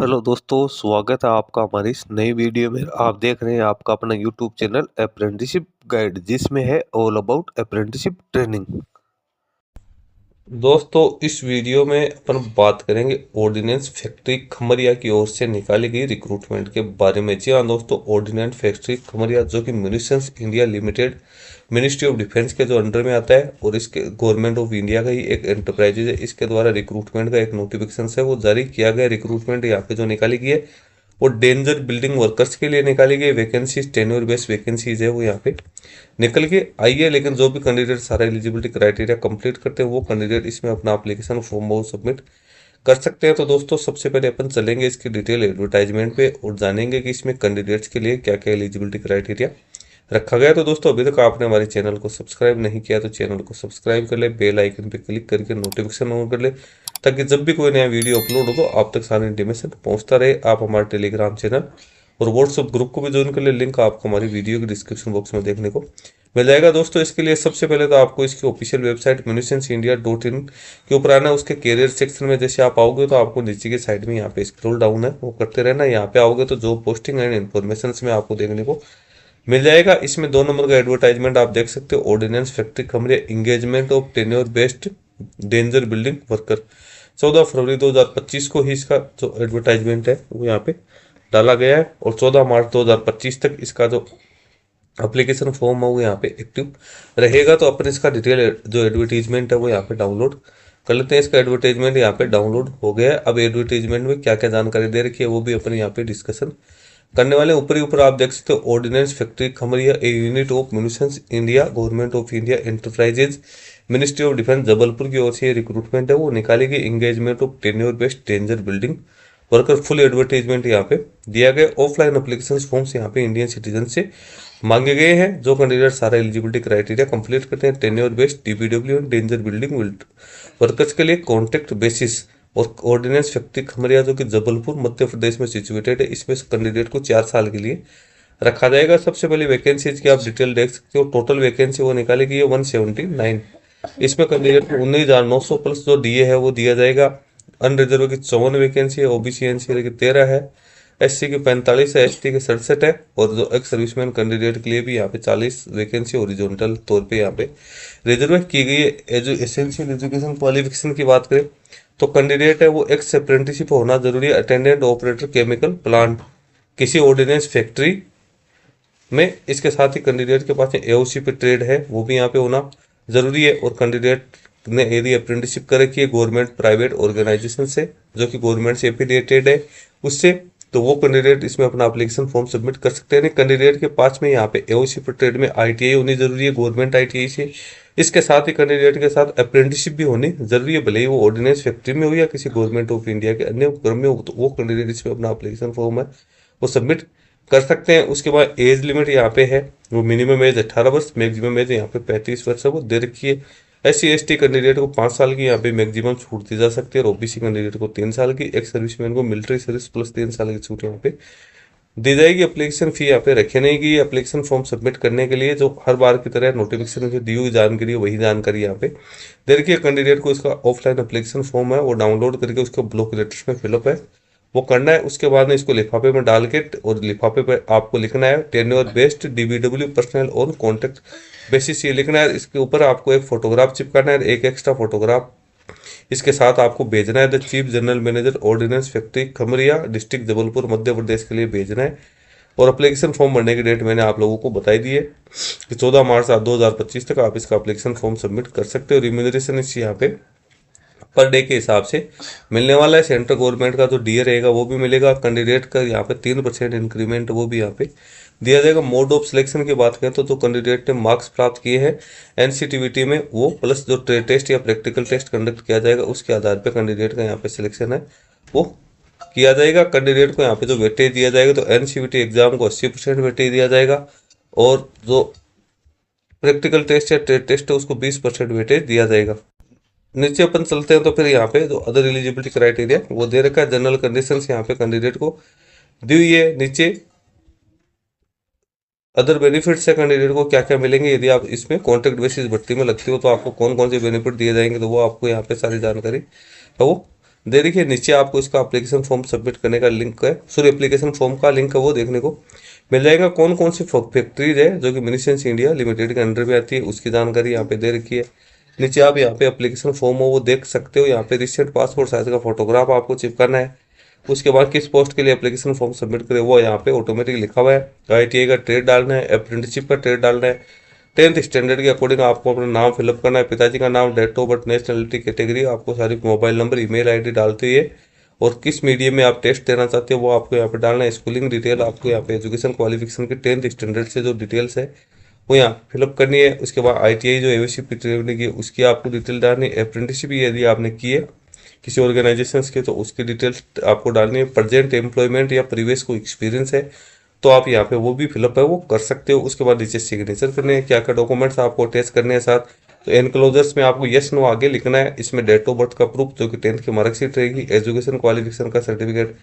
Hello दोस्तों, स्वागत है आपका हमारी इस नई वीडियो में। आप देख रहे हैं आपका अपना यूट्यूब चैनल अप्रेंटिसशिप गाइड, जिसमें है ऑल अबाउट अप्रेंटिसशिप ट्रेनिंग। दोस्तों, इस वीडियो में अपन बात करेंगे ऑर्डिनेंस फैक्ट्री खमरिया की ओर से निकाली गई रिक्रूटमेंट के बारे में। जी हाँ दोस्तों, ऑर्डिनेंस फैक्ट्री खमरिया जो कि munitions India limited ministry of defence के जो अंडर में आता है और इसके गवर्नमेंट ऑफ इंडिया का ही एक एंटरप्राइजेज है, इसके द्वारा रिक्रूटमेंट का एक नोटिफिकेशन है वो जारी किया गया। रिक्रूटमेंट यहाँ पे जो निकाली गई है वो डेंजर बिल्डिंग वर्कर्स के लिए निकाली गई वैकेंसीज, टेन्योर बेस्ड वैकेंसीज है वो यहाँ पे निकल के आई है। लेकिन जो भी कैंडिडेट सारा एलिजिबिलिटी क्राइटेरिया कंप्लीट करते हैं वो कैंडिडेट इसमें अपना एप्लीकेशन फॉर्म वो सबमिट कर सकते हैं। तो दोस्तों, सबसे पहले अपन चलेंगे इसकी डिटेल एडवर्टाइजमेंट पे और जानेंगे कि इसमें कैंडिडेट्स के लिए क्या क्या एलिजिबिलिटी क्राइटेरिया रखा गया है। तो दोस्तों, अभी तक आपने हमारे चैनल को सब्सक्राइब नहीं किया तो चैनल को सब्सक्राइब कर ले, बेल आइकन पे क्लिक करके नोटिफिकेशन ऑन कर ले, ताकि जब भी कोई नया वीडियो अपलोड हो तो आप तक सारी इंटीमेशन पहुंचता रहे। आप हमारे टेलीग्राम चैनल और व्हाट्सएप ग्रुप को भी ज्वाइन कर ले, लिंक आपको हमारी वीडियो के डिस्क्रिप्शन बॉक्स में देखने को मिल जाएगा। दोस्तों, इसके लिए सबसे पहले तो आपको इसकी ऑफिशियल वेबसाइट munitionsindia.in के ऊपर आना है। उसके कैरियर सेक्शन में जैसे आप आओगे तो आपको नीचे की साइड में यहाँ पे स्क्रॉल डाउन है वो करते रहना। यहाँ पे आओगे तो जॉब पोस्टिंग एंड इन्फॉर्मेशन में आपको देखने को मिल जाएगा। इसमें 2 नंबर का एडवर्टाइजमेंट आप देख सकते हो, ordinance factory Khamaria engagement of tenure based danger building worker. 14 फरवरी 2025 को ही इसका जो एडवर्टाइजमेंट है वो यहाँ पे डाला गया है और 14 मार्च 2025 तक इसका जो एप्लीकेशन फॉर्म है वो यहाँ पे एक्टिव रहेगा। तो अपन इसका डिटेल जो एडवर्टीजमेंट है वो यहाँ पे डाउनलोड कर लेते हैं। इसका एडवर्टाइजमेंट यहाँ पे डाउनलोड हो गया है। अब एडवर्टाइजमेंट में क्या क्या जानकारी दे रखी है वो भी अपन यहाँ पे डिस्कशन करने वाले। ऊपर ही ऊपर आप देख सकते हो, ordinance factory Khamaria a unit of munitions India government of India enterprises ministry of defence Jabalpur की ओर से रिक्रूटमेंट है वो निकाली गई। Engagement of tenure based danger building worker, full advertisement यहाँ पे दिया गया। ऑफलाइन एप्लीकेशन फॉर्म्स यहाँ पे इंडियन सिटीजन से मांगे गए हैं। जो कैंडिडेट सारा एलिजिबिलिटी क्राइटेरिया कंप्लीट करते हैं, tenure based DPW and danger building workers के लिए कॉन्ट्रैक्ट बेसिस और ऑर्डिनेंस फैक्ट्री खमरिया जो कि जबलपुर मध्य प्रदेश में सिचुएटेड है, इसमें कैंडिडेट को 4 साल के लिए रखा जाएगा। सबसे पहले वैकेंसीज की आप डिटेल देख सकते हो। टोटल वैकेंसी वो निकाली गई है 179। इसमें कैंडिडेट को 19,900 प्लस जो डीए है वो दिया जाएगा। अनरिजर्व की 54 वैकेंसी है, ओबीसी एनसी की 13 है, एससी की 45 है, एसटी के 67 है और जो एक्स सर्विसमैन कैंडिडेट के लिए भी यहाँ पे 40 वैकेंसी ओरिजेंटल तौर पे यहाँ पे रिजर्व की गई है। एसेंशियल एजुकेशन क्वालिफिकेशन की बात करें तो कैंडिडेट है वो एक्स अप्रेंटिसशिप होना जरूरी है। अटेंडेंट ऑपरेटर केमिकल प्लांट किसी ऑर्डिनेंस फैक्ट्री में, इसके साथ ही कैंडिडेट के पास एओसी पे ट्रेड है वो भी यहाँ पे होना जरूरी है। और कैंडिडेट ने यदि अप्रेंटिसशिप कर रखी है गवर्नमेंट प्राइवेट ऑर्गेनाइजेशन से जो कि गवर्नमेंट से एफिलिएटेड है उससे, तो वो कैंडिडेट इसमें अपना एप्लीकेशन फॉर्म सबमिट कर सकते हैं। कैंडिडेट के पास में यहाँ पे एओसी पर ट्रेड में आईटीआई होनी जरूरी है गवर्नमेंट आईटीआई से। इसके साथ ही कैंडिडेट के साथ अप्रेंटिसशिप भी होनी जरूरी है, भले ही वो ऑर्डिनेंस फैक्ट्री में हो या किसी गवर्नमेंट ऑफ इंडिया के अन्य उपक्रम में हो, तो वो कैंडिडेट इसमें अपना एप्लीकेशन फॉर्म है वो सबमिट कर सकते हैं। उसके बाद एज लिमिट यहाँ पे है वो मिनिमम एज 18 वर्ष, मैक्सिमम एज यहाँ पे 35 वर्ष है वो दे रखी है। एससी एसटी कैंडिडेट को 5 साल की यहाँ पे मैक्सिमम छूट दी जा सकती है और ओबीसी कैंडिडेट को 3 साल की, एक्स सर्विसमैन को मिलिट्री सर्विस प्लस 3 साल की छूट यहाँ पे दी जाएगी। एप्लीकेशन फी यहाँ पे रखे नहीं की। एप्लीकेशन फॉर्म सबमिट करने के लिए जो हर बार की तरह नोटिफिकेशन में दी हुई जानकारी है वही जानकारी यहाँ पे दे रखी है। कैंडिडेट को इसका ऑफलाइन एप्लीकेशन फॉर्म है वो डाउनलोड करके उसको ब्लॉक लेटर्स में फिलअप है वो करना है। उसके बाद में इसको लिफाफे में डाल के और लिफाफे पे आपको लिखना है tenure based DBW personal on contract basis, ये लिखना है। इसके ऊपर आपको एक फोटोग्राफ चिपकाना है, एक एक्स्ट्रा फोटोग्राफ इसके साथ आपको भेजना है। The chief general manager ordnance factory Khamaria district Jabalpur Madhya Pradesh के लिए भेजना है। और एप्लीकेशन फॉर्म भरने की डेट मैंने आप लोगों को बताई दी है कि 14 मार्च 2025 तक आप इसका एप्लीकेशन फॉर्म सबमिट कर सकते हो। रिम्यूनरेशन इस यहाँ पे पर डे के हिसाब से मिलने वाला है। सेंट्रल गवर्नमेंट का जो डीए रहेगा वो भी मिलेगा। कैंडिडेट का यहाँ पे 3% इंक्रीमेंट वो भी यहाँ पे दिया जाएगा। मोड ऑफ सिलेक्शन की बात करें तो जो कैंडिडेट ने मार्क्स प्राप्त किए हैं एनसीटीवीटी में वो प्लस जो टेस्ट या प्रैक्टिकल टेस्ट कंडक्ट किया जाएगा उसके आधार पर कैंडिडेट का यहाँ पे सिलेक्शन है वो किया जाएगा। कैंडिडेट को यहाँ पे जो वेटेज दिया जाएगा तो एनसीवीटी एग्जाम को 80% वेटेज दिया जाएगा और जो प्रैक्टिकल टेस्ट या ट्रेड टेस्ट है उसको 20% वेटेज दिया जाएगा। नीचे अपन चलते हैं तो फिर यहाँ पे जो अदर एलिजिबिलिटी क्राइटेरिया वो दे रखा है। जनरल कंडीशंस यहाँ पे कैंडिडेट को दी हुई है। नीचे अदर बेनिफिट्स है कैंडिडेट को क्या क्या मिलेंगे यदि आप इसमें कॉन्ट्रैक्ट बेसिस भर्ती में लगते हो तो आपको कौन कौन से बेनिफिट दिए जाएंगे, तो वो आपको यहाँ पे सारी जानकारी है वो दे रखिए। नीचे आपको इसका एप्लीकेशन फॉर्म सबमिट करने का लिंक है, सॉरी एप्लीकेशन फॉर्म का लिंक है, वो देखने को मिल जाएगा। कौन कौन सी फैक्ट्रीज है जो कि म्यूनिसेंस इंडिया लिमिटेड के अंडर में आती है, उसकी जानकारी यहाँ पे दे रखी है। नीचे आप यहाँ पे एप्लीकेशन फॉर्म हो वो देख सकते हो। यहाँ पे रिसेंट पासपोर्ट साइज का फोटोग्राफ आपको चिपकाना है। उसके बाद किस पोस्ट के लिए एप्लीकेशन फॉर्म सबमिट करें वो यहाँ पे ऑटोमेटिक लिखा हुआ है। ITI का ट्रेड डालना है, अप्रेंटिसशिप का ट्रेड डालना है। 10th स्टैंडर्ड के अकॉर्डिंग आपको अपना नाम फिलअप करना है, पिताजी का नाम, date of birth, nationality, category, आपको सारी मोबाइल नंबर, ईमेल आईडी डालते ही, और किस मीडियम में आप टेस्ट देना चाहते हो वो आपको यहाँ पे डालना है। स्कूलिंग डिटेल आपको यहाँ पे एजुकेशन क्वालिफिकेशन की 10th स्टैंडर्ड से जो डिटेल्स है वो यहाँ फिलअप करनी है। उसके बाद ITI जो एविएशन ट्रेनिंग की उसकी आपको डिटेल डालनी है। अप्रेंटिसशिप यदि आपने की है किसी ऑर्गेनाइजेशन के तो उसकी डिटेल्स आपको डालनी है। प्रेजेंट एम्प्लॉयमेंट या प्रीवियस कोई एक्सपीरियंस है तो आप यहाँ पे वो भी फिलअप है वो कर सकते हो। उसके बाद नीचे सिग्नेचर करने हैं, क्या क्या डॉक्यूमेंट्स आपको अटैच करने हैं साथ। तो एनक्लोजर्स में आपको यस नो आगे लिखना है। इसमें डेट ऑफ बर्थ का प्रूफ जो कि 10th की मार्कशीट रहेगी, एजुकेशन क्वालिफिकेशन का सर्टिफिकेट,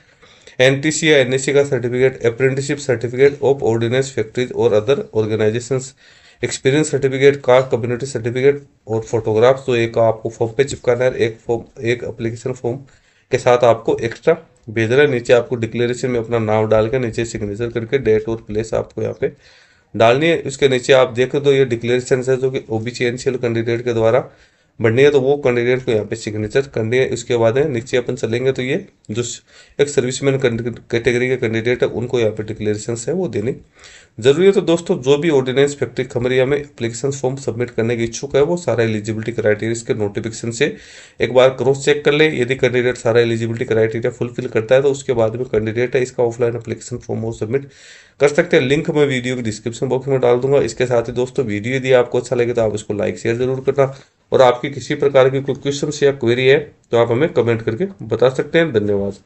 NTC या NSC का certificate, apprenticeship certificate of ordnance factories और other organisations, experience certificate, caste community certificate और फोटोग्राफ्स। तो एक आपको फॉर्म पे चिपकाना है, एक फॉर्म एक एप्लीकेशन फॉर्म के साथ आपको एक्स्ट्रा भेजना है। नीचे आपको डिक्लेरेशन में अपना नाम डाल के नीचे सिग्नेचर करके डेट और प्लेस आपको यहाँ पे डालनी है। उसके नीचे आप देख तो ये डिक्लेरेशन है जो कि OBC NCL कैंडिडेट के द्वारा बननी है, तो वो कैंडिडेट को यहाँ पे सिग्नेचर करनी है। उसके बाद है नीचे अपन चलेंगे तो ये जो एक सर्विसमैन कैटेगरी के कैंडिडेट है उनको यहाँ पे डिक्लेरेशन है वो देनी जरूरी है। तो दोस्तों जो भी ऑर्डिनेंस फैक्ट्री खमरिया में एप्लीकेशन फॉर्म सबमिट करने के इच्छुक है वो सारा एलिजिबिलिटी क्राइटेरिया के नोटिफिकेशन से एक बार क्रॉस चेक कर ले। यदि कैंडिडेट सारा एलिजिबिलिटी क्राइटेरिया फुलफिल करता है तो उसके बाद में कैंडिडेट है इसका ऑफलाइन एप्लीकेशन फॉर्म वो सबमिट कर सकते हैं। लिंक मैं वीडियो की डिस्क्रिप्शन बॉक्स में डाल दूंगा। इसके साथ ही दोस्तों वीडियो यदि आपको अच्छा लगे तो आप इसको लाइक शेयर जरूर करना, और आपकी किसी प्रकार की कोई क्वेश्चन या क्वेरी है तो आप हमें कमेंट करके बता सकते हैं। धन्यवाद।